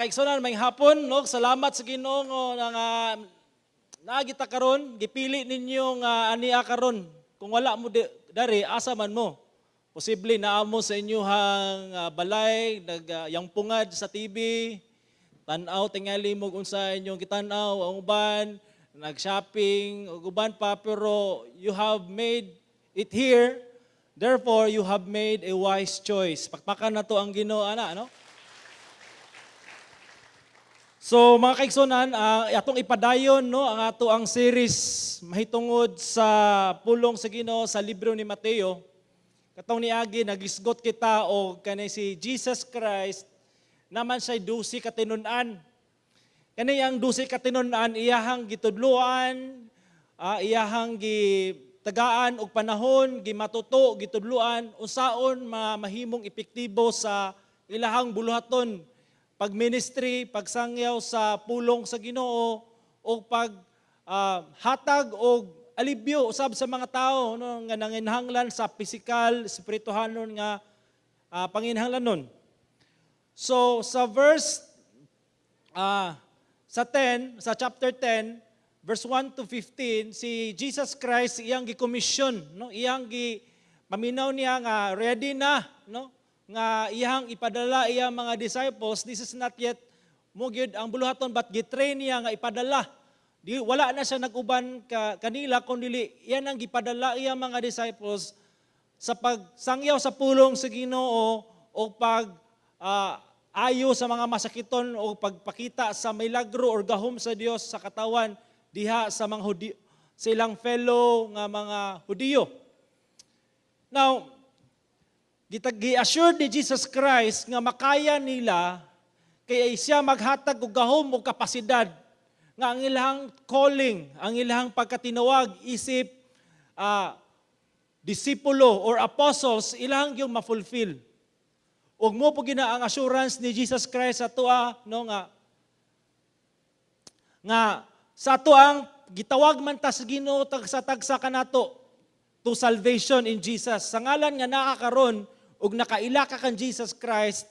kaigsunan, may hapon, no? Salamat sa Ginoo nga naagita karon, gipili ninyo nga ania karon. Kung wala mo dari asa man mo. Posible naamo sa inyohang balay, yang pungad sa TV, tan-aw tingali mo unsa inyong gitan-aw ang uban, nag-shopping, uban pa, pero you have made it here. Therefore, you have made a wise choice. Pakpakan na to ang Ginoo ana, no? So mga kaigsunan, atong ipadayon no ang ato ang series mahitungod sa pulong sa Ginoo sa libro ni Mateo. Katong niagi nagisgot kita og kanay si Jesus Christ naman siya 12 ka tinun-an. Kani ang 12 ka tinun-an iyahang gitudloan, iyahang gitagaan og panahon, gimatuto, gitudloan unsaon mahimong epektibo sa ilahang buluhaton. Pag-ministry, pagsangyaw sa pulong sa Ginoo o hatag o alibyo usab sa mga tao no, nga nanginhanglan sa physical, spirituhanon nga panginhanglanon. So sa sa chapter 10, verse 1 to 15, si Jesus Christ iyang gikomisyon, no? Iyang paminaw niya nga ready na, no? Nga iyang ipadala iyang mga disciples. This is not yet mugid ang buluhaton, but gitrain niya nga ipadala. Wala na siya nag-uban kanila, kundi iyan ang gipadala iyang mga disciples sa pagsangyaw sa pulong sa Ginoo o ayo sa mga masakiton o pagpakita sa milagro or gahom sa Dios sa katawan diha sa mga Hudiyo, sa ilang fellow nga mga Hudiyo. Now, gi-assure ni Jesus Christ nga makaya nila kaya siya maghatag og gahom og kapasidad nga ang ilang calling, ang ilang pagkatinawag isip disipulo or apostles ilang yung ma-fulfill. Ug mo po gina ang assurance ni Jesus Christ sa tuwa no nga sa tuang gitawag man ta sa Ginoo tagsa kanato to salvation in Jesus. Sa ngalan nga nakakaron ug nakaila ka kan Jesus Christ,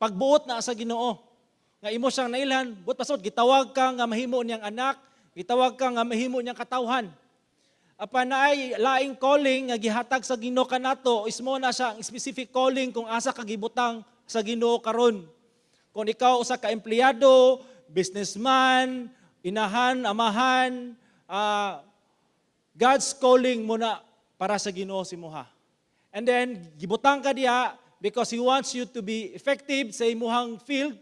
pagbuot na sa Ginoo. Nga imo siyang nailhan, buot pasod, gitawag ka nga mahimo niyang anak, gitawag ka nga mahimo niyang katawhan. Apan naay laing calling nga gihatag sa Ginoo kanato, ismo na siya ang specific calling kung asa ka gibutang sa Ginoo karon. Kung ikaw usa ka empleyado, businessman, inahan, amahan, God's calling mo na para sa Ginoo si Muha. And then, gibutang ka diha because He wants you to be effective sa imuhang field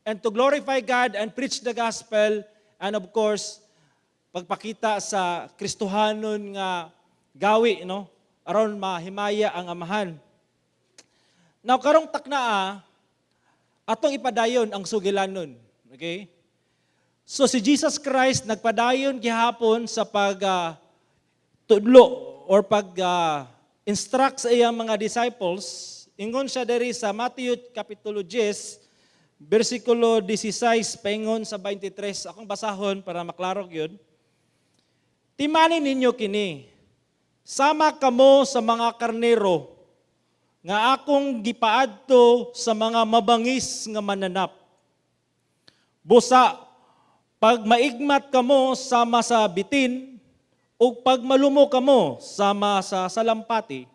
and to glorify God and preach the gospel and of course, pagpakita sa Kristohanon nga gawi, no? Aron mahimaya ang amahan. Now, karong taknaa, atong ipadayon ang sugilanon. Okay? So, si Jesus Christ nagpadayon gihapon sa tudlo or instruct sa iyang mga disciples. Ingon siya diri sa Matthew Kapitulo 10, versikulo 16, paingon sa 23. Akong basahon para maklarog yun. Timanin ninyo kini, sama kamo sa mga karnero, nga akong gipaadto sa mga mabangis nga mananap. Busa, pag maigmat kamo sama sa bitin, o pag malumo kamo sama sa salampati,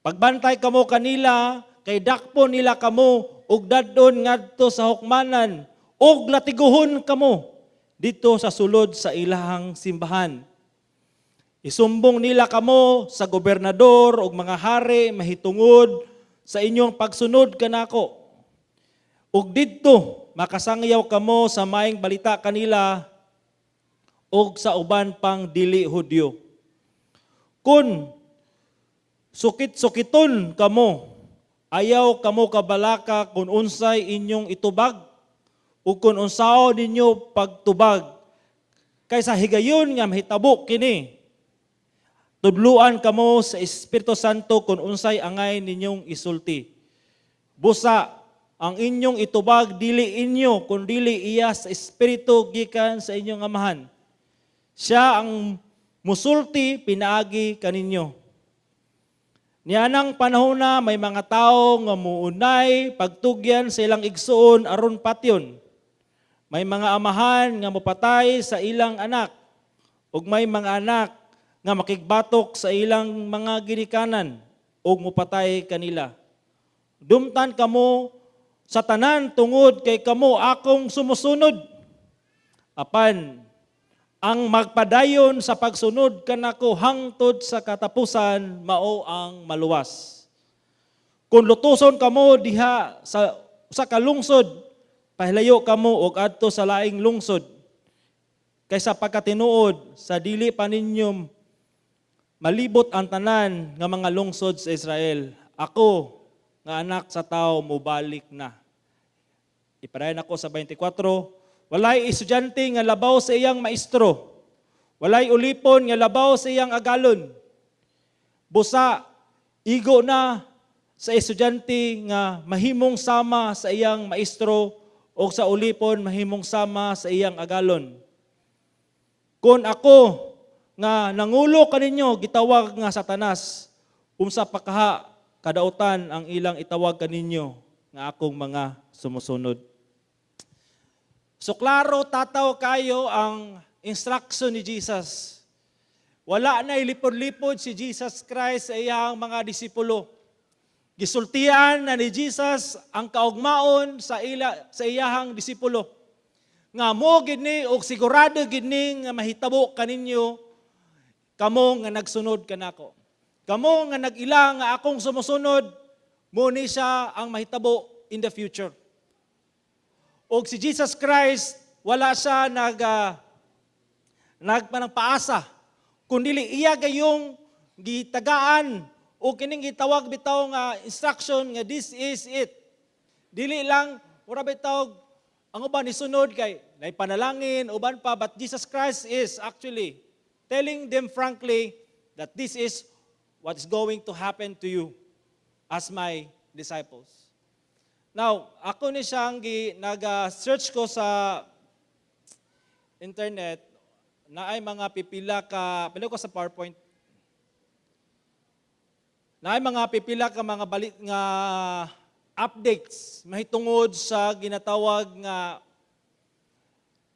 pagbantay kamo kanila, kay dakpo nila kamo, ug dadon ngadto sa hukmanan, ug latiguhon kamo dito sa sulod sa ilahang simbahan. Isumbong nila kamo sa gobernador ug mga hari mahitungod sa inyong pagsunod kanako. Ug didto makasangyaw kamo sa maayong balita kanila og sa uban pang dili Hudyo. Kun sukit-sukiton kamo, ayaw kamo kabalaka kung unsay inyong itubag, o kung unsao ninyo pagtubag, kaysa higayon nga mahitabo kini. Tudluan kamo sa Espiritu Santo kung unsay angay ninyong isulti. Busa, ang inyong itubag dili inyo, kung dili iya sa Espiritu gikan sa inyong amahan. Siya ang musulti pinaagi kaninyo. Nianang panahon na may mga tao nga muunay pagtugyan sa ilang igsoon aron patyon. May mga amahan nga mopatay sa ilang anak ug may mga anak nga makigbatok sa ilang mga ginikanan ug mopatay kanila. Dumtan kamo sa tanan tungod kay kamo akong sumusunod. Apan ang magpadayon sa pagsunod kanako hangtod sa katapusan mao ang maluwas. Kung lutuson kamo diha sa kalungsod, pahilayo kamo og adto sa laing lungsod. Kaysa pagkatinuod sa dili pa ninyo malibot ang tanan nga mga lungsod sa Israel. Ako nga anak sa tao mobalik na. Ipadayon ako sa 24. Walay estudyante nga labaw sa iyang maestro. Walay ulipon nga labaw sa iyang agalon. Busa, igo na sa estudyante nga mahimong sama sa iyang maestro o sa ulipon mahimong sama sa iyang agalon. Kung ako nga nangulo kaninyo gitawag nga Satanas, umsa pa kaha kadautan ang ilang itawag kaninyo nga akong mga sumusunod. So klaro tataw kayo ang instruction ni Jesus. Wala na ilipod-lipod si Jesus Christ sa iyang mga disipulo. Gisultian na ni Jesus ang kaugmaon sa iyahang disipulo. Nga mo gini o sigurado gini nga mahitabo kaninyo kamo nga nagsunod kanako. Kamo nga nag-ila nga akong sumusunod, mo ni siya ang mahitabo in the future. O si Jesus Christ, wala siya nagpanangpaasa. Kundi iya gayong gitagaan o kining gitawag bitaw nga instruction nga this is it. Dili lang, mura bitaw, ang uban isunod kay nay panalangin, uban pa, but Jesus Christ is actually telling them frankly that this is what is going to happen to you as my disciples. Now, ako ni siyang nag-search ko sa internet na ay mga pipila ko sa PowerPoint. Na ay mga pipila ka mga balik nga updates mahitungod sa ginatawag nga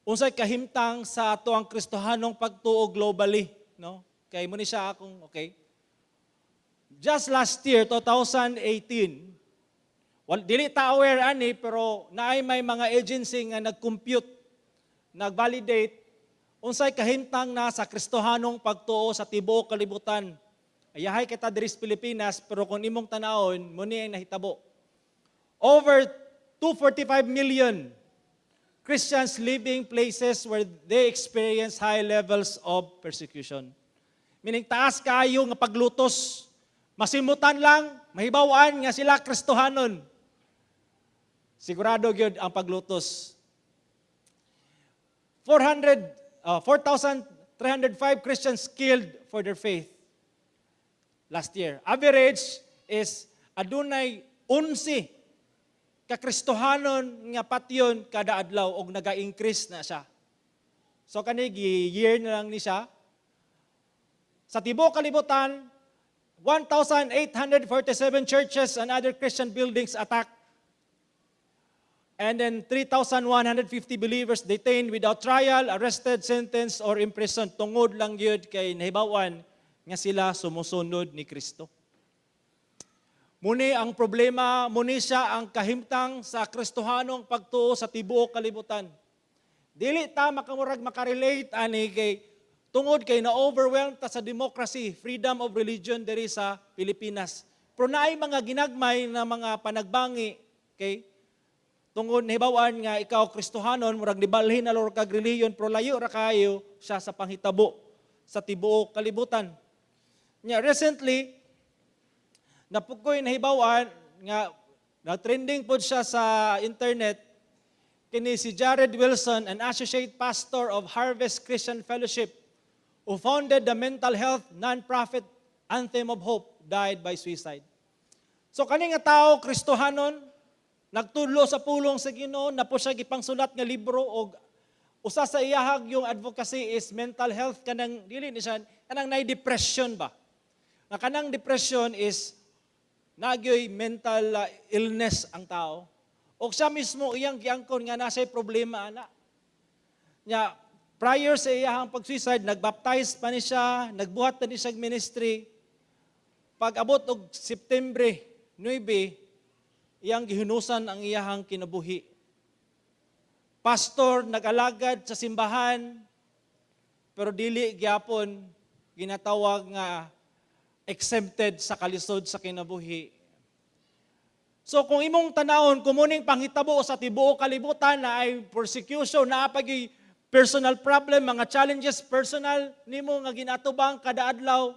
unsay kahimtang sa ato ang Kristohanong pagtuo globally, no? Kay mo ni siya akong okay. Just last year, 2018, dili ta aware ani pero naay may mga agency nga nag-compute, nag-validate unsay kahimtang na sa Kristohanong pagtuo sa tibuok kalibutan. Ayahay kita diri sa Pilipinas pero kung imong tanawon mo ni ay nahitabo. Over 245 million Christians living places where they experience high levels of persecution. Meaning taas kayo nga paglutos. Masimutan lang, mahibawan nga sila Kristohanon. Sigurado gyud ang paglutos. 4,305 Christians killed for their faith last year. Average is adunay 11 ka Kristohanon nga patyon kada adlaw og naga-increase na siya. So kani year na lang ni siya. Sa tibuok kalibutan, 1,847 churches and other Christian buildings attacked. And then 3,150 believers detained without trial, arrested, sentenced, or imprisoned. Tungod lang yun kay nahibawan nga sila sumusunod ni Kristo. Muni ang problema, muni siya ang kahimtang sa Kristohanong pagtuo sa tibuok kalibutan. Dili ta makarelate ani kay tungod kay na-overwhelmed ta sa democracy, freedom of religion diri sa Pilipinas. Pero naay mga ginagmay na mga panagbangi kay tungod nahibawan nga ikaw Kristohanon murag nibalhin na lor kag reliyon pero layo ra kayo siya sa panghitabo sa tibuok kalibutan. Nya recently napukoy nahibawan nga na-trending pod siya sa internet kini si Jared Wilson, an associate pastor of Harvest Christian Fellowship, who founded the mental health non-profit Anthem of Hope, died by suicide. So kani nga tao Kristohanon nagtudlo sa pulong sa Ginoo, na po siya gipangsulat nga libro og usa sa iyahag yung advocacy is mental health kanang dili ni siya kanang nay depression ba. Nga kanang depression is nagyoy mental illness ang tao. O siya mismo iyang giangkon nga nasa'y problema ana. Nya prior sa iyang pag-suicide, nagbaptize pa ni siya, nagbuhat na ni siya ministry. Pag abot og September 9, iyang gihunusan ang iyang kinabuhi. Pastor nag-alagad sa simbahan, pero dili gyapon ginatawag nga exempted sa kalisod sa kinabuhi. So kung imong tanawon, kumuning panghitabo sa tibuok kalibutan na ay persecution, na pagi personal problem, mga challenges personal nimo nga ginatubang kada adlaw,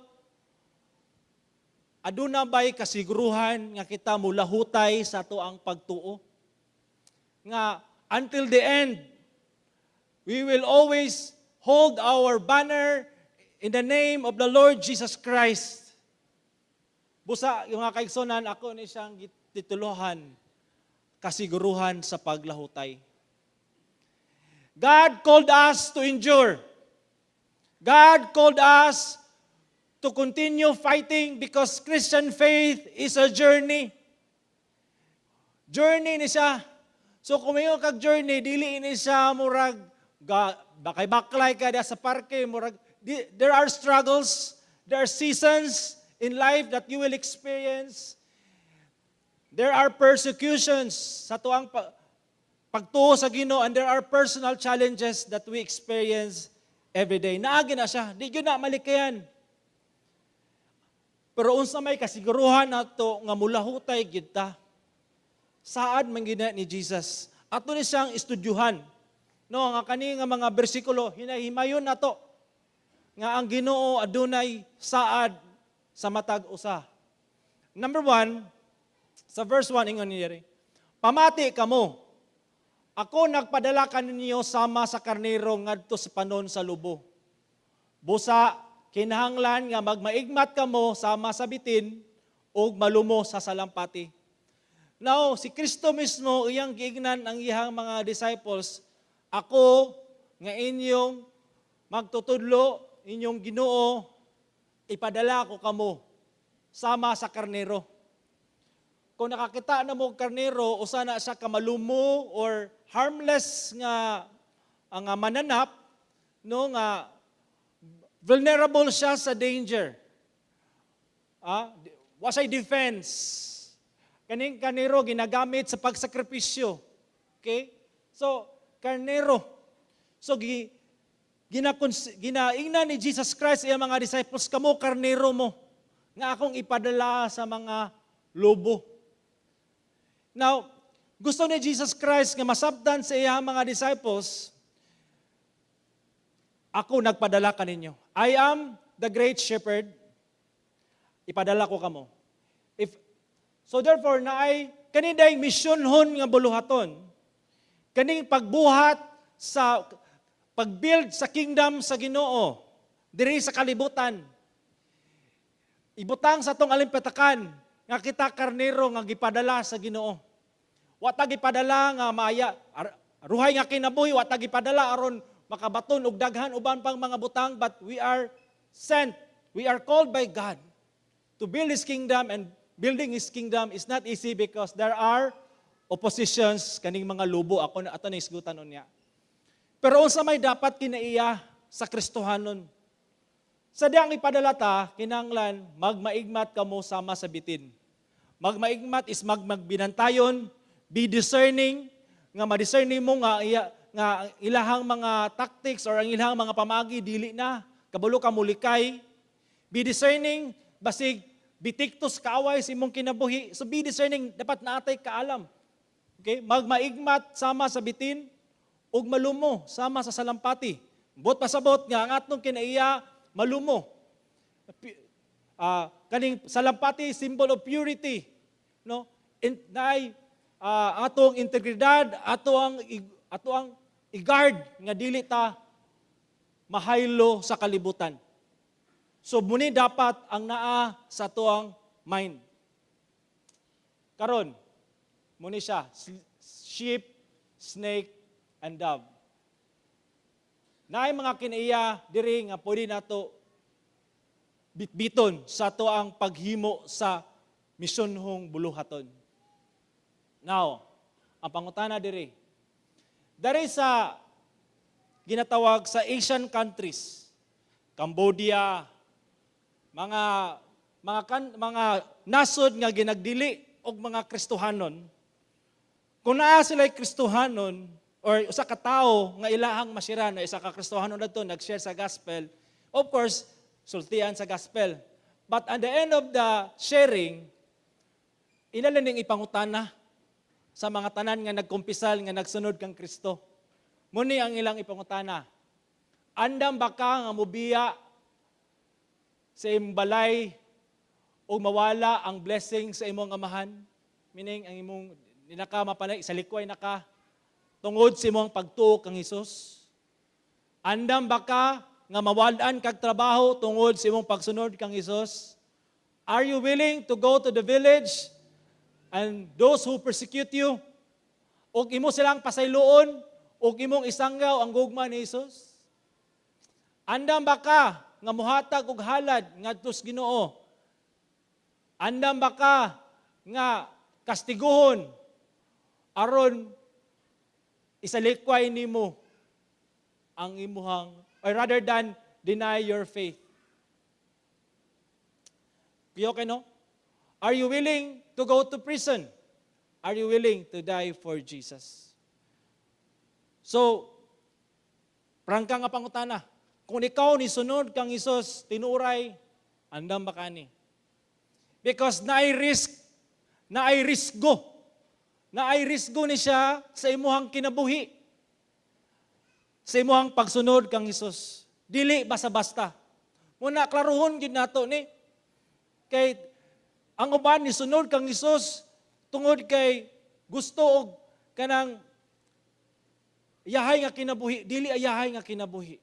aduna ba'y kasiguruhan nga kita mulahutay sa ato ang pagtuo? Nga until the end, we will always hold our banner in the name of the Lord Jesus Christ. Busa, yung mga kaigsonan, ako ni siyang tituluhan, kasiguruhan sa paglahutay. God called us to endure. God called us to continue fighting because Christian faith is a journey. Journey ni siya. So kung mayo kag journey, dili ini siya murag bakay baklay ka sa parke, murag there are struggles, there are seasons in life that you will experience. There are persecutions sa tuang pagtuo sa Ginoo, and there are personal challenges that we experience every day. Naagi na siya, di gyud na malikayan. Pero unsa may kasiguruhan nato nga mulahutay gyud ta. Saad man gina ni Jesus. Ato ni siyang estudyuhan. No, nga kani nga mga bersikulo hinahimayon nato nga ang Ginoo adunay saad sa matag usa. Number 1, sa verse 1 ingon niya, pamati kamo. Ako nagpadala kaninyo sama sa karnero ngadto sa panon sa lubo. Busa kinahanglan nga magmaigmat kamo sama sa bitin ug malumo sa salampati. Now, si Kristo mismo, iyang giignan ang iyang mga disciples, ako nga inyong magtutudlo, inyong Ginoo, ipadala ko kamo sama sa karnero. Kung nakakita na mo karnero, usa na siya kamalumo or harmless nga ang mananap, no, nga vulnerable siya sa danger. Wasay defense. Kaning karnero ginagamit sa pagsakripisyo. Okay? So, karnero. So, ginaingnan ni Jesus Christ iyang mga disciples, kamo karnero mo, nga akong ipadala sa mga lobo. Now, gusto ni Jesus Christ nga masabtan sa iyang mga disciples, ako nagpadala kaninyo. I am the great shepherd. Ipadala ko kamo. So therefore, naay kaniday misyonhon nga buluhaton. Kaning pagbuhat sa pagbuild sa kingdom sa Ginoo diri sa kalibutan. Ibutang sa tong alimpatakan nga kita karnero nga gipadala sa Ginoo. Wa ta gipadala nga maya ruhay nga kinabuhi, wa ta gipadala aron makabaton og daghan uban pang mga butang, but we are sent. We are called by God to build His kingdom, and building His kingdom is not easy because there are oppositions kaning mga lubo. Ako na ato na isgutan niya. Pero unsa may dapat kinaiya sa Kristohanon? Sa diyang ipadala ta, kinanglan magmaigmat kamo sama sa bitin. Magmaigmat is magbinantayon, be discerning, nga ma-discerning mo nga ilahang mga tactics or ang ilahang mga pamagi dili na kabalo ka mulikay. Be discerning, basig bitiktos kaaway sa imong kinabuhi. So be discerning, dapat naatay kaalam. Okay? Magmaigmat sama sa bitin, ug malumo sama sa salampati. Bot pasabot nga ang atong kinaiya malumo. Kaning salampati, symbol of purity. No? Atong integridad, ato ang i-guard nga dili ta mahaylo sa kalibutan. So muni dapat ang naa sa tuang mind. Karon, muni siya, sheep, snake, and dove. Naay mga kinaiya diri nga pwede nato bitbiton sa tuang paghimo sa misyonhong buluhaton. Now, ang pangutana diri, dari sa ginatawag sa Asian countries, Cambodia, mga nasod nga ginagdili og mga Kristohanon, kung naa sila'y Kristohanon or usa ka tawo nga ilahang masiran na isa ka Kristohanon adto nag-share sa gospel, of course, sultian sa gospel. But at the end of the sharing, inalaning ipangutana sa mga tanan nga nagkumpisal nga nagsunod kang Kristo. Muni ang ilang ipangutana. Andam ba ka nga mubiya sa imbalay o mawala ang blessing sa imong amahan? Meaning, ang imong ninaka mapanay, sa likway naka, tungod sa imong pagtuo kang Hesus? Andam ba ka nga mawalaan kag trabaho tungod sa imong pagsunod kang Hesus? Are you willing to go to the village and those who persecute you, og imo silang pasayloon, og imong isanggaw ang gugma ni Hesus? Andam ba ka nga muhatag og halad ngadto sa Ginoo? Andam ba ka nga kastiguhon aron isalikway nimo ang imuhang, or rather than deny your faith? Okay, no? Are you willing to go to prison? Are you willing to die for Jesus? So, prangka nga pangutana, kung ikaw ni sunod kang Hesus, tinuray, andam ba kani? Because naay risgo ni siya sa imuhang kinabuhi, sa imuhang pagsunod kang Hesus. Dili basta-basta. Muna, klaruhon gid nato ni, kay ang uban ni sunod kang Hesus, tungod kay gusto og kanang yahay nga kinabuhi, dili ayahay nga kinabuhi.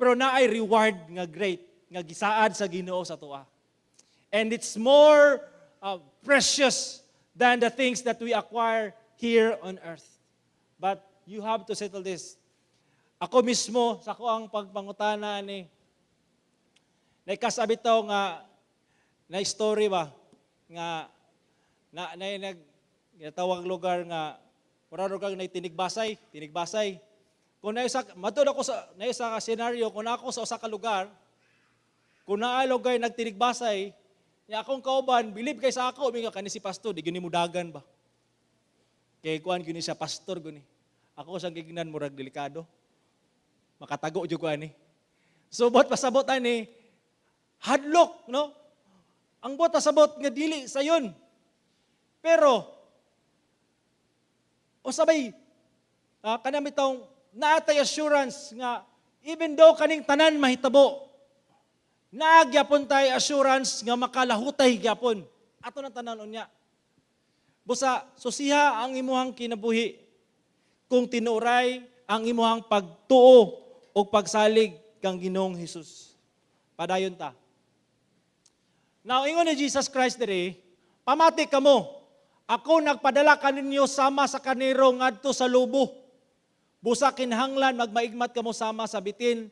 Pero naay reward nga great, nga gisaad sa Ginoo sa tuwa. And it's more precious than the things that we acquire here on earth. But you have to settle this. Ako mismo, sa ko ang pagpangutana ni, naikasabi to nga, na story ba, nga, ginatawag lugar nga, mura kang na tinigbasay. Kung matod ako sa senaryo, kung ako sa usa ka lugar, kung naalogay nagtinigbasay, niya akong kauban, believe kay sa ako, uminga kani si pastor, di gini mo dagan ba? Kay kuan gini siya pastor guni. Ako sang gignan murag delikado. Makatago jud kuan ni. So bot pasabot ani hadlok, no? Ang bot pasabot nga dili sayon. Pero usabay kanami taong naatay assurance nga even though kaning tanan mahitabo, nagyapon tay assurance nga makalahutay gyapon. Ato nang tanan unya. Busa susiha ang imuhang kinabuhi kung tinuray ang imuhang pagtuo o pagsalig kang Ginoong Hesus. Padayon ta. Now, ingon ni Jesus Christ diri, pamati kamo, ako nagpadala kaninyo sama sa kaniro ngadto sa lubo. Busa kinahanglan magmaigmat kamo sama sa bitin,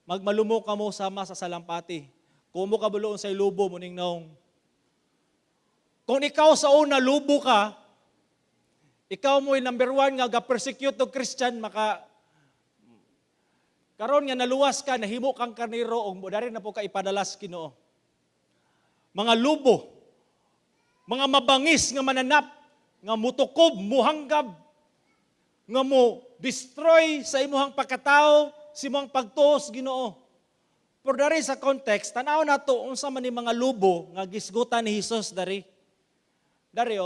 magmalumo kamo sama sa salampati. Kumo ka buloon sa lubo muning naong. Kung ikaw sa una lubo ka, ikaw mo'y number one nga ga-persecute og Christian, karon nga naluwas ka, nahimo kang karniro, o dari na po ka ipadalas Ginoo. Mga lubo, mga mabangis nga mananap, nga mutukob, muhanggab, nga mo destroy sa imuhang pagkatao, sa imuhang pagtuos Ginoo. Pero dari sa context, tanaw na to, unsa man ni mga lubo, nga gisgutan ni Hesus dari. Dari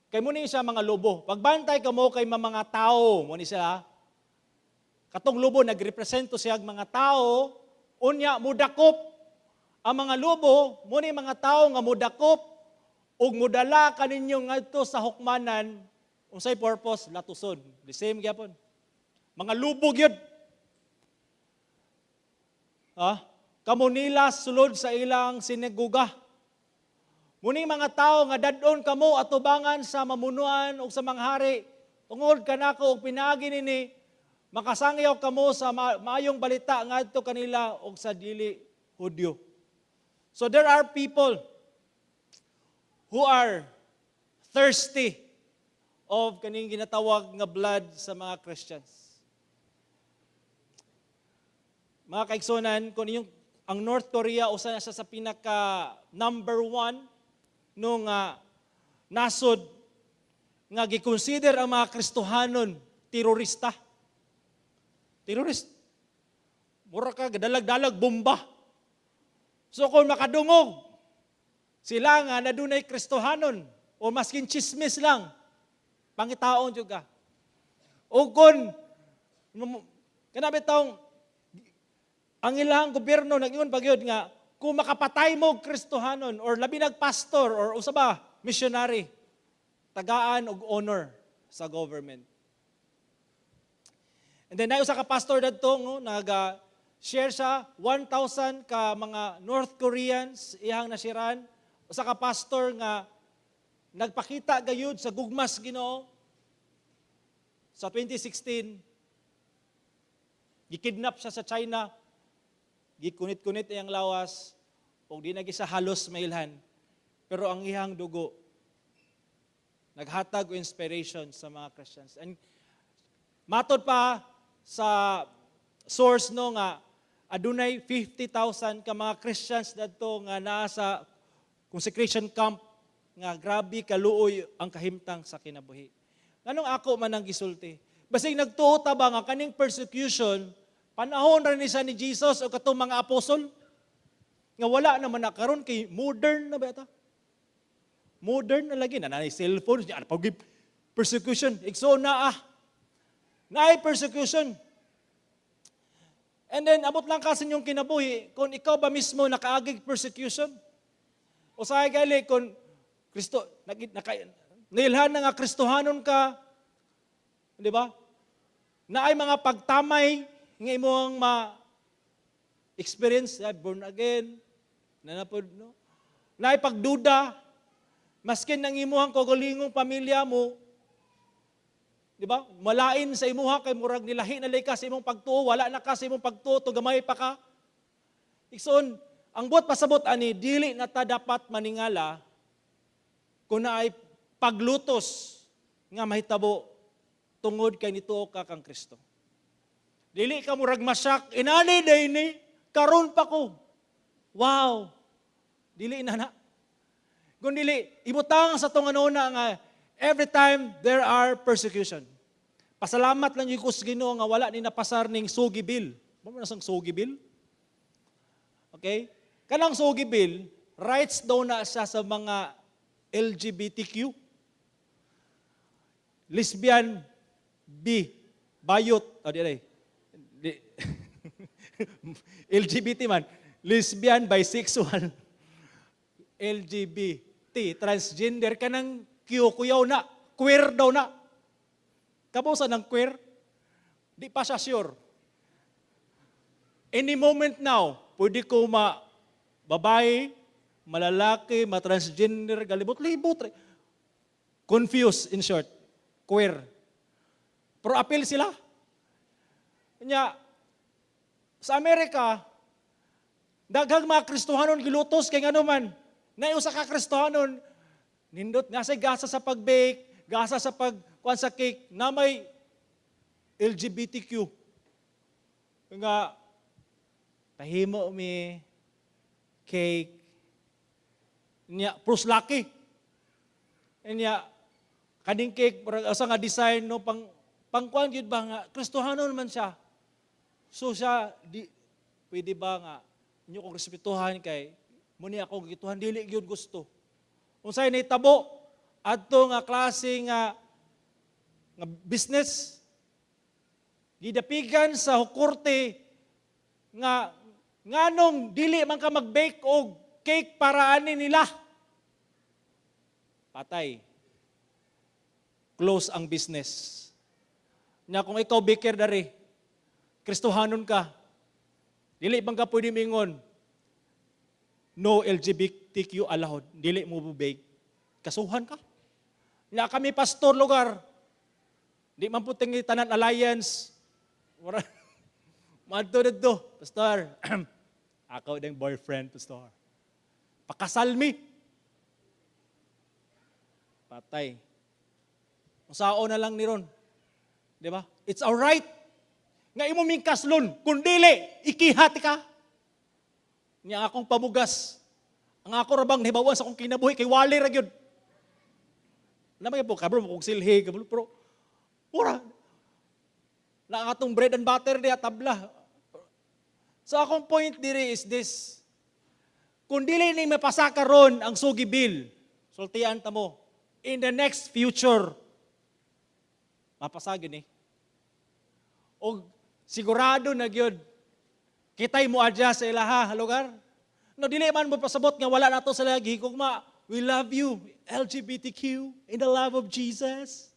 kay muni siya mga lubo. Pagbantay ka mo kay mga tao, muni siya, katong lubo, nagrepresento siya mga tao, unya, mudakop. Ang mga lubo, muni mga tao nga mudakop, ug mudala kaninyo ngadto sa hukmanan, unsay purpose, latusod. The same gyapon. Mga lubo gyud. Kamo nila sulod sa ilang sinaguga. Muni mga tao nga dadon kamo atubangan sa mamunuan o sa mga hari, tungod kanako og pinagi nini, makasangyaw kamo sa maayong balita ngadto kanila og sa dili Hudyo. So there are people who are thirsty of kaning ginatawag nga blood sa mga Christians. Mga kaigsonan, kung ang North Korea usa na siya sa pinaka number 1 nung nasod nga gikonsider ang mga Kristohanon terorista. Terrorist. Mura ka gadalag-dalag bomba. So kung makadungog sila nga na dunay Kristohanon o maskin chismis lang, pangitaon jud ka. O kung kanabi taong ang ilang gobyerno nag-ingon pagyud nga kung makapatay mo og Kristohanon or labi nagpastor or usa ba missionary, tagaan og honor sa government. And then usa ka pastor dadto share sa 1,000 ka mga North Koreans iyang nasiran. Usa ka pastor nga nagpakita gayud sa gugmas Ginoo sa 2016. Gikidnap siya sa China. Gikunit-kunit iyang lawas o di na sa halos mailhan. Pero ang iyang dugo naghatag o inspiration sa mga Christians. And matod pa sa source no nga adunay 50,000 ka mga Christians dadto nga naa sa consecration camp nga grabe kaluoy ang kahimtang sa kinabuhi. Nganong ako man ang gisulti? Basig nagtuo ta ba nga kaning persecution panahon ra ni sa ni Jesus o katong mga apostol nga wala naman na karon kay modern na ba ita? Modern na lagi na cellphone niya pag persecution igso na naay persecution. And then, abot lang kasi yung kinabuhi, kung ikaw ba mismo nakaagig persecution? O sa gali, kung nailhan na nga Kristohanon ka, di ba? Na ay mga pagtamay, nga imong ma-experience, born again, nanapod, no? Na ay pagduda, maskin ng imuhang kagulingong pamilya mo, di ba? Malain sa imuha kay murag nilahi na lay ka sa imong pagtuo, wala na ka sa imong pagtuo, to gamay pa ka. Ikson, ang buot pasabot ani dili na ta dapat maningala kung na ay paglutos nga mahitabo tungod kay nituo ka kang Kristo. Dili ka murag masyak, inani day ni karon pa ko. Wow. Dili na. Kung dili ibutang sa tong anuna nga every time there are persecution. Pasalamat lang yung Ginoo nga wala ni napasar ning sugi bill. Mo na sang sugi bill? Okay? Kanang sugi bill, rights daw na siya sa mga LGBTQ. Lesbian, bayot, LGBT man, lesbian, bisexual, LGBT, transgender, kanang kuyaw na, queer daw na. Kabusa ng queer, di pa siya sure. Any moment now, pwede ko babae, malalaki, matransgender, galibot-libot. Confused, in short. Queer. Pero appeal sila. Kanya, sa Amerika, daghang mga Kristohanon gilutos kay ngano man. Naiusa ka Kristohanon, nindot nga sa gasa sa pag-bake, gasa sa pagkuan sa cake, na may LGBTQ. Nga, pahimo mi cake, niya, pruslaki. Niya, kaning cake, asa nga design, no, pangkuan yun ba nga, Kristohanon man siya. So siya, pwede ba nga, inyo kong respetuhan kay, muni ako gituhan, dili yun gusto. Kung sa'yo naitabo, adto nga klase nga business, gidapigan sa hukurte, nga nganong dili man ka mag-bake og cake para ani nila. Patay. Close ang business. Nya kung ikaw baker dari, Kristohanon ka, dili bang ka pwede mingon, no LGBTQ allowed, dili mo bake. Kasuhan ka. Nya kami pastor lugar, di man puting tanan alliance, madto dito, pastor, ako ding boyfriend, pastor. Pakasal mi. patay. Sao na lang ni ron. Di ba? It's alright. Nga imo mingkaslon, kung dili, ikihati ka. Nga akong pamugas. Ang ako rabang nahibawan sa akong kinabuhi, kay wali ra gyud. Namay po, kabro mo kong silhi, kabro, pero, pura, na ang atong bread and butter diya, tabla. So akong point diri is this, kung dili ni mapasaka ron ang sugi bill, sultian ta mo, in the next future, mapasagin O sigurado na gyud kitay mo adya sa ilaha lugar. No dili man mo pasabot nga wala nato sa lagi kugma. We love you, LGBTQ, in the love of Jesus.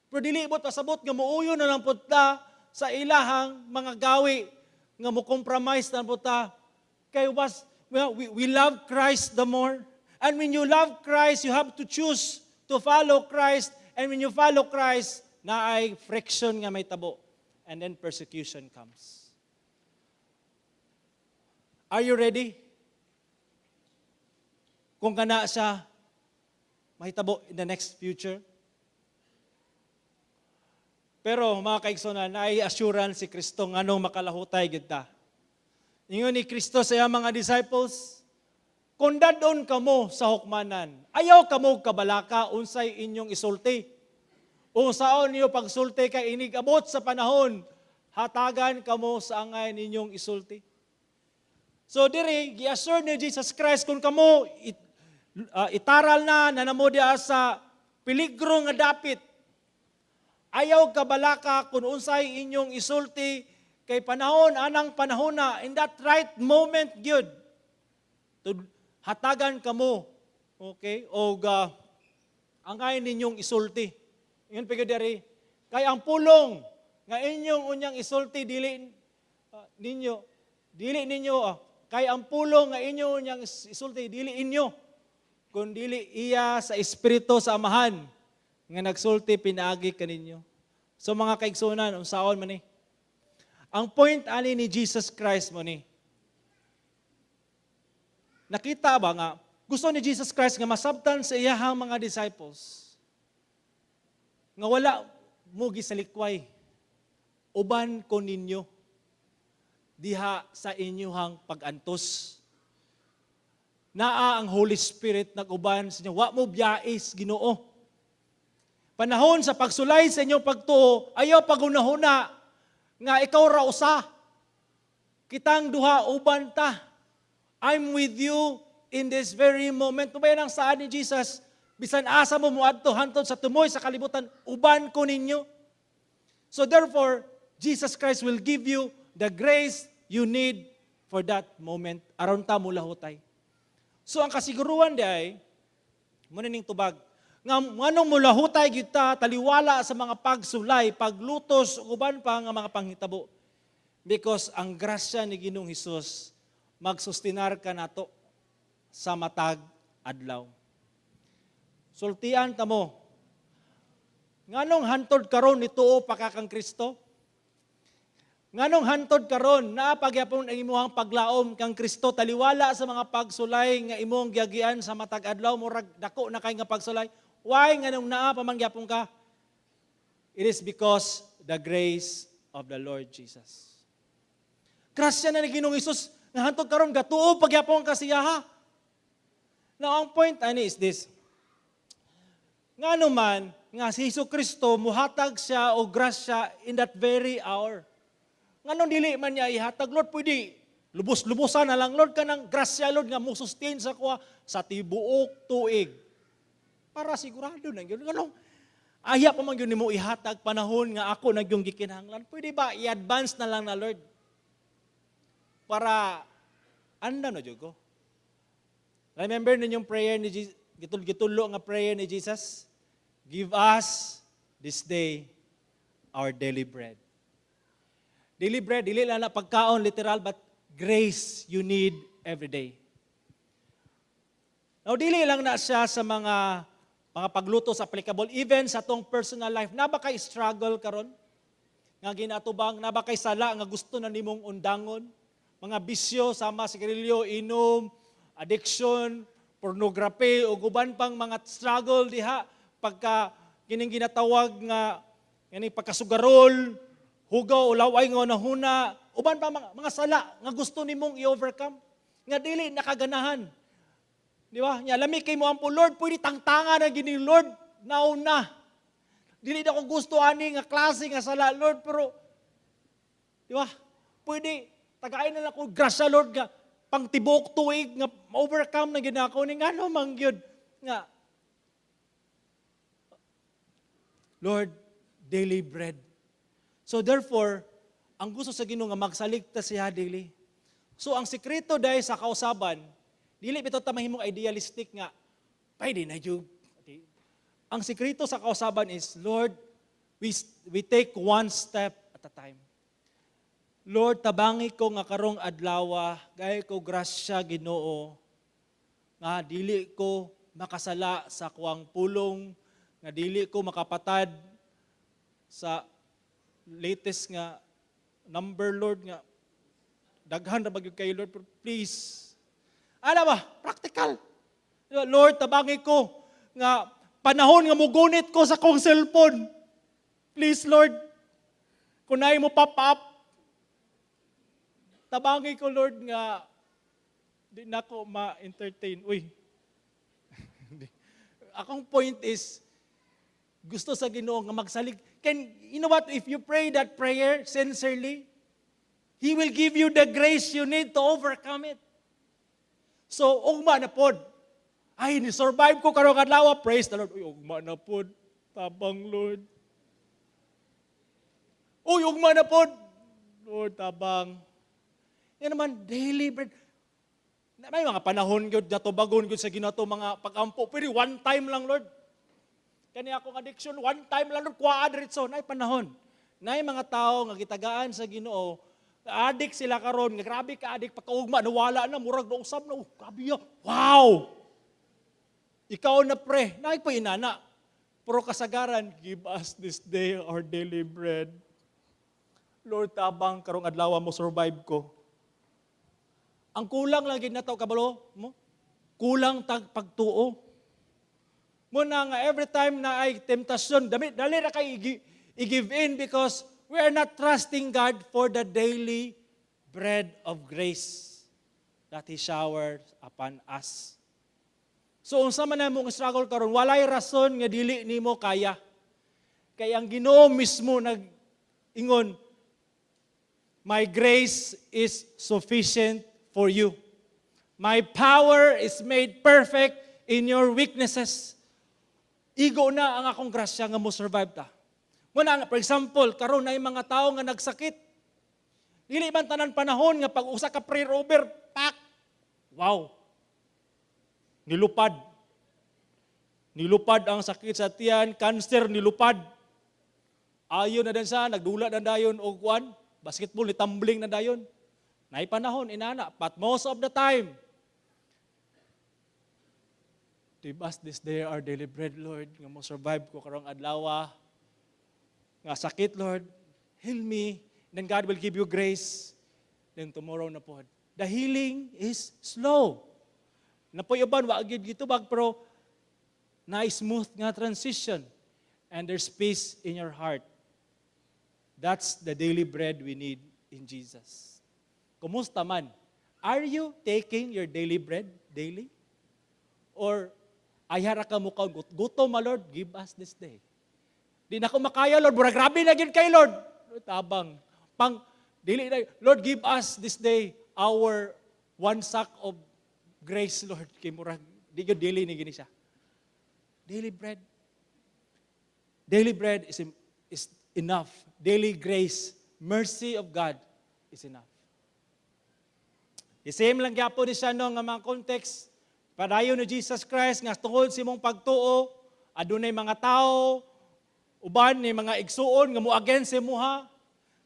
Pero dili mo pasabot nga muuyo na lang pud ta sa ilahang mga gawi nga mo compromise na pud ta. Kay we love Christ the more. And when you love Christ, you have to choose to follow Christ. And when you follow Christ, na ay friction nga may tabo. And then persecution comes. Are you ready? Kung kana siya, mahitabo in the next future. Pero mga kaigsonan, naay assurance si Kristo nga nung makalahutay gid ta. Ingon ni Kristo sa iyang mga disciples, kung dadon kamo sa hukmanan, ayaw kamo kabalaka unsay inyong isulti. Unsaon niyo pagsulti kay inig abot sa panahon, hatagan kamo sa angay ninyong isulti. So diri gi-assure ni Jesus Christ kung kamo itaral na nanamo diha sa peligro nga dapit. Ayaw kabalaka kung unsay inyong isulti kay panahon anang panahona in that right moment gyud. Hatagan kamo. Okay? O angay ninyong isulti. Ingon pa diri, kay ang pulong nga inyong unyang isulti dili ninyo kay ang pulong nga inyong unyang isulti dili inyo kundi iya sa espiritu sa amahan nga nagsulti pinaagi kaninyo. So mga kaigsunan, unsaon man ni? Ang point ani ni Jesus Christ mo ni. Nakita ba nga gusto ni Jesus Christ nga masabtan sa iyahang mga disciples nga wala mo gisalikway, uban ko ninyo, diha sa inyuhang pag-antos. Naa ang Holy Spirit nag-uban sa inyo, wa mo biyais Ginoo. Panahon sa pagsulay sa inyong pagtuo, ayaw pagunahuna, nga ikaw ra usa. Kitang duha uban ta. I'm with you in this very moment. Tubayan ang saan ni Jesus, bisan asa mo muadto hantod sa tumoy sa kalibutan, uban ko ninyo. So therefore, Jesus Christ will give you the grace you need for that moment. Aron ta mo lahutay. So ang kasiguruhan di ay, muna ning tubag, nga manong mo lahutay kita, taliwala sa mga pagsulay, paglutos, uban pa nga mga panghitabo. Because ang grasya ni Ginoong Hesus, magsustinar ka nato sa matag adlaw. Sultian ta mo, nganong hantod karon nituo pakakang Kristo? Nganong hantod karon na pagyapon ang imuhang paglaom kang Kristo taliwala sa mga pagsulay nga imong giagian sa matag adlaw murag dako na kay nga pagsulay? Why nganong naa pamangyapon ka? It is because the grace of the Lord Jesus. Grasya na ni Ginoong Hesus nga hantod karon gatuo pagyapon ka siya ha. Now ang point ani is this. Nga naman, nga si Jesucristo, muhatag siya o grasya in that very hour. Nga nung dili man niya ihatag, Lord, pwede, lubos-lubosan na lang, Lord, ka ng grasya, Lord, nga musustain sa kuha sa tibuok tuig. Para sigurado na yun. Ganong, aya pa man yun mo ihatag panahon nga ako nagyong gikinahanglan. Pwede ba i-advance na lang na, Lord? Para, anda no, Diyogo? Remember ninyong prayer ni Jesus? Gitulo nga prayer ni Jesus, give us this day our daily bread. Daily bread, dili lang na pagkaon literal, but grace you need every day. Now, dili lang na siya sa mga paglutos applicable, even sa tong personal life. Na ba kay struggle karon? Nga ginatubang, na ba kay sala nga gusto na nimong undangon? Mga bisyo, sama sigarilyo, inom, addiction, pornography o guban pang mga struggle diha pagka kining ginatawag nga kini pagkasugarol, hugaw o laway nga nahuna, uban pa mga sala nga gusto nimong i-overcome nga dili nakaganahan. Di ba? Nya lami kay mo ampo Lord, pwede tangtanga na gini Lord, nauna. Dili na ko gusto ani nga klase nga sala Lord, pero di ba? Pwede tagain na ko grasya Lord nga pang tibok tuig nga overcome na ginako ni ngano man gyud nga Lord, daily bread. So therefore, ang gusto sa Ginoo nga magsaligta siya daily. So ang sekreto dahil sa kausaban, dili bitaw ta mahimong idealistic nga pwede na jud. Ang sekreto sa kausaban is, Lord, we take one step at a time. Lord, tabangi ko nga karong adlaw, gay ko grasya Ginoo, nga dili ko makasala sa kuwang pulong, nga dili ko makapatad sa latest nga number, Lord, nga daghan na bagyo kay Lord, pero please, ano ba, practical. Lord, tabangi ko nga panahon nga mugunit ko sa kong cellphone. Please, Lord, kung nai mo pop up, tabangi ko, Lord, nga di na ko ma-entertain. Uy, akong point is, gusto sa Ginoo nga magsalig. You know what, if you pray that prayer sincerely, He will give you the grace you need to overcome it. So, ugma na pod. Ay, ni-survive ko karong adlaw, praise the Lord. Uy, ugma na pod. Tabang, Lord. Uy, ugma na pod. Lord, tabang. Yan naman, daily bread. May mga panahon yun, natubagon yun sa ginato, mga pag-ampo. Pero one time lang, Lord. Kani akong addiction, one time lang, Lord, kuwaan ritso. Nay panahon. Nay mga tao nga gitagaan sa Ginoo, addict sila karon, nga grabe ka addict, pagkaugma, nawala na, murag na usab na, grabe ya, wow! Ikaw na pre, naik pa inana. Pero kasagaran, give us this day our daily bread. Lord, tabang karong adlaw mo survive ko. Ang kulang lang gid nataw kabalo mo. Kulang tag pagtuo. Muna nga every time na ay temptasyon, dali ra kay i-give in because we are not trusting God for the daily bread of grace that He showers upon us. So unsa man namong struggle karon, walay rason nga dili nimo kaya. Kay ang Ginoo mismo nag-ingon, my grace is sufficient for you. My power is made perfect in your weaknesses. Igo na ang akong grasya nga mo survive ta. Muna, for example, karon na mga tao nga nagsakit. Dili man tanan panahon nga pag usa ka prayer over, pak! Wow! Nilupad. Nilupad ang sakit sa tiyan, cancer nilupad. Ayon na din sa, nagdula na dayon o kuan, basketball, nitumbling na dayon. Nay panahon, inana, but most of the time, give us this day our daily bread, Lord, nga mo survive ko karong adlaw, nga sakit, Lord, heal me, then God will give you grace, then tomorrow na po. The healing is slow. Napoy-uban, wagid gitubag, pero na-smooth nga transition, and there's peace in your heart. That's the daily bread we need in Jesus. Kumusta man? Are you taking your daily bread daily? Or ayara ka mo ka, gutom, Lord, give us this day. Di na ko makaya, Lord, mura grabe na gid kay Lord. Tabang. Dili na, Lord, give us this day our one sack of grace, Lord. Kay mura, di yun daily ni gini siya. Daily bread. Daily bread is enough. Daily grace, mercy of God is enough. The same lang gyapon ni siya no nga mga context. Padayon ni Jesus Christ nga tungod sa imong pagtuo, adunay mga tao, uban ni mga igsuon nga mo against sa imuha.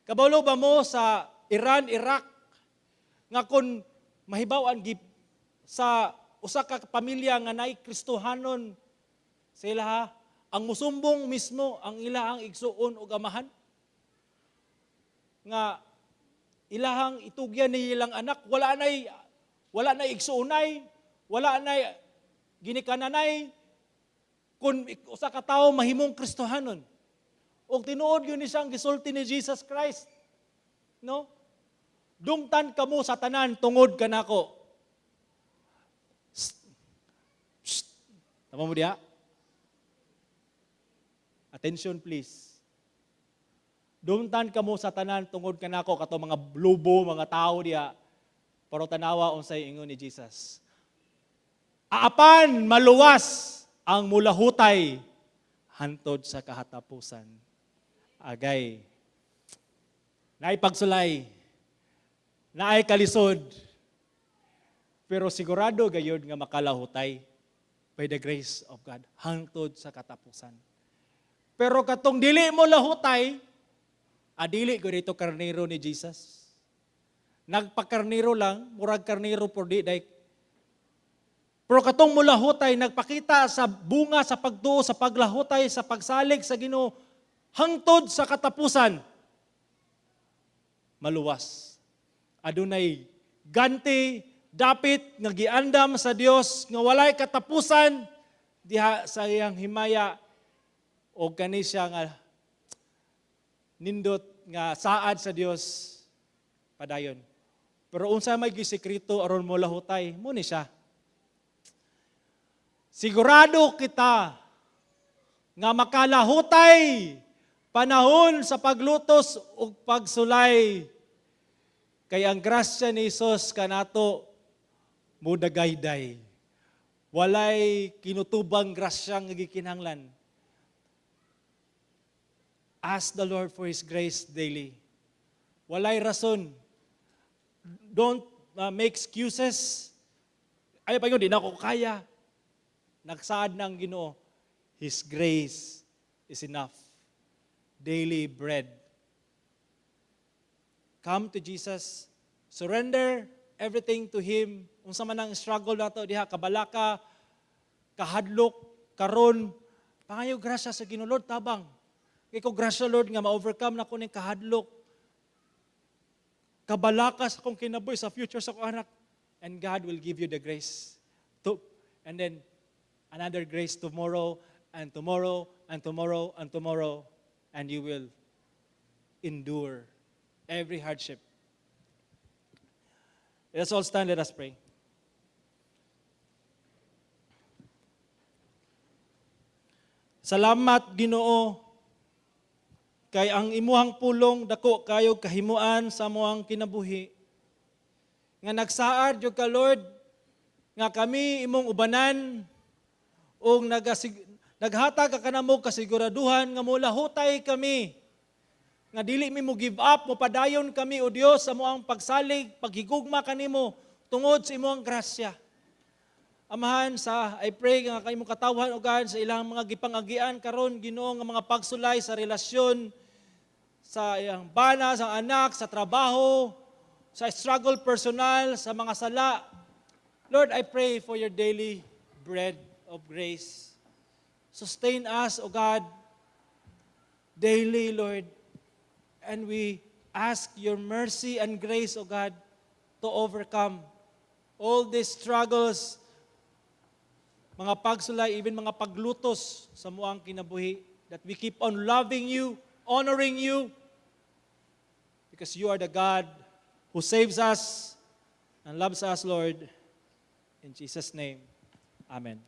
Kabalo ba mo sa Iran, Iraq nga kun mahibaw-an sa usa ka pamilya nga naay Kristohanon sila ang musumbong mismo ang ilahang igsuon ug amahan nga ilahang itugyan ni ilang anak wala na igsuonay, wala na Ginikananay kung usa ka tawo mahimong Kristohanon. O tinuod yun ni siyang gisulti ni Jesus Christ. No? Dungtan kamo sa tanan tungod kanako. Tama mo diha? Attention please. Dungtan kamo sa tanan tungod kanako kato mga lobo, mga tao diha. Pero tanawa unsay ingon ni Jesus. Aapan maluwas ang mulahutay hantod sa kahatapusan. Agay. Naay pagsulay. Naay kalisod. Pero sigurado gayud nga makalahutay by the grace of God hangtod sa katapusan. Pero katong dili mo lahutay, adili ko dito karnero ni Jesus. Nagpakarnero lang, murag karnero por di day. Pero katong mo lahutay, nagpakita sa bunga, sa pagtuo, sa paglahutay, sa pagsalig sa Ginoo, hangtod sa katapusan, maluwas. Adunay ganti, dapit, nga giandam sa Dios nga walay katapusan, diha sa iyang himaya, o kani siya nga nindot nga saad sa Dios padayon. Pero unsa may gisekreto aron mo lahutay, mo ni siya. Sigurado kita nga makalahutay panahon sa paglutos o pagsulay. Kay ang grasya ni Jesus kanato mudagayday. Walay kinutubang grasya nga gikinahanglan. Ask the Lord for His grace daily. Walay rason. Don't make excuses. Ay pa yun, di na ako kaya. Nagsaad ng Ginoo, His grace is enough. Daily bread. Come to Jesus, surrender everything to Him. Unsa man ang struggle nato diha, kabalaka, kahadlok, karon, pangayo grasya sa Ginoo, Lord, tabang. Kay ko grasya, Lord, nga ma-overcome na ko ning kahadlok, kabalaka sa kong kinabuhi, sa future sa kong anak. And God will give you the grace. And then, another grace tomorrow, and tomorrow, and tomorrow, and tomorrow, and you will endure every hardship. Let us all stand, let us pray. Salamat, Ginoo, kay ang imuhang pulong dako kayo kahimuan sa amuang kinabuhi. Nga nagsaad jud ka, Lord, nga kami imong ubanan o naghatag ka kanamo kasiguraduhan nga mulahutay kami. Nga dili mi mo give up, mo padayon kami o Dios sa amuang pagsalig, paghigugma kanimo tungod sa imong grasya. Amahan, I pray nga kayo mong katawhan o God sa ilang mga gipangagian karon, Ginoo, nga mga pagsulay sa relasyon, sa iyang bana, sa anak, sa trabaho, sa struggle personal, sa mga sala. Lord, I pray for your daily bread of grace. Sustain us, O God, daily, Lord. And we ask your mercy and grace, O God, to overcome all these struggles, mga pagsulay, even mga paglutos sa muang kinabuhi, that we keep on loving you, honoring you, because you are the God who saves us and loves us, Lord. In Jesus' name, amen.